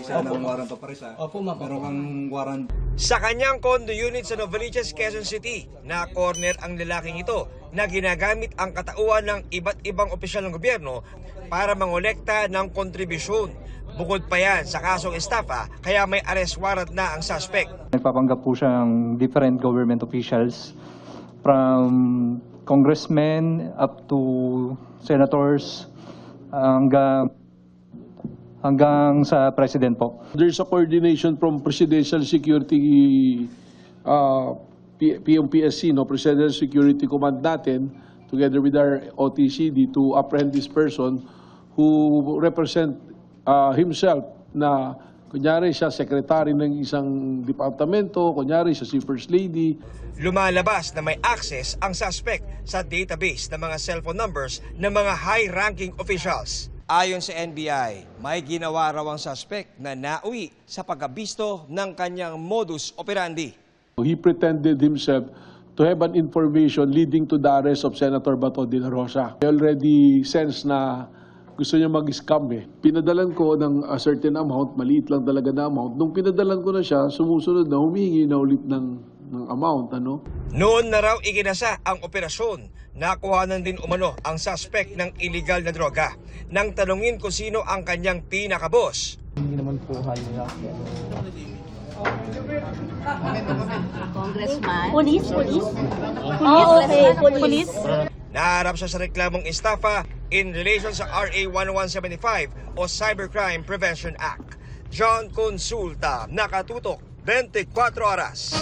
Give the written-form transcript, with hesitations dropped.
siya ng warrant of arrest. Opo, ma'am. Meron kang warrant. Sa kanyang condo unit sa Novaliches, Quezon City, na-corner ang lalaking ito na ginagamit ang katauhan ng iba't ibang opisyal ng gobyerno para mangolekta ng kontribusyon. Bukod pa yan sa kasong estafa, kaya may arrest warrant na ang suspect. Nagpapanggap po siya ng different government officials from congressmen up to senators hanggang sa president po. There's a coordination from Presidential Security PMPSC, Presidential Security Command natin, together with our OTCD to apprehend this person who represent himself na kunyari siya secretary ng isang departamento, kunyari siya si First Lady. Lumalabas na may access ang suspect sa database ng mga cellphone numbers ng mga high-ranking officials. Ayon sa NBI, may ginawa raw ang suspect na nauwi sa pagkabisto ng kanyang modus operandi. He pretended himself to have an information leading to the arrest of Senator Bato de la Rosa. I already sense na gusto niya mag-scam eh. Pinadalan ko ng a certain amount, maliit lang talaga na amount. Nung pinadalan ko na siya, sumusunod na humingi na ulit ng amount. Noon na raw iginasa ang operasyon. Nakuhanan din umano ang suspect ng illegal na droga. Nang tanungin kung sino ang kanyang pinakaboss. Hindi naman po Congressman. Police? Oh, okay. Police? Naharap siya sa reklamong estafa in relation sa RA 1175 o Cybercrime Prevention Act. John Consulta, nakatutok 24 oras.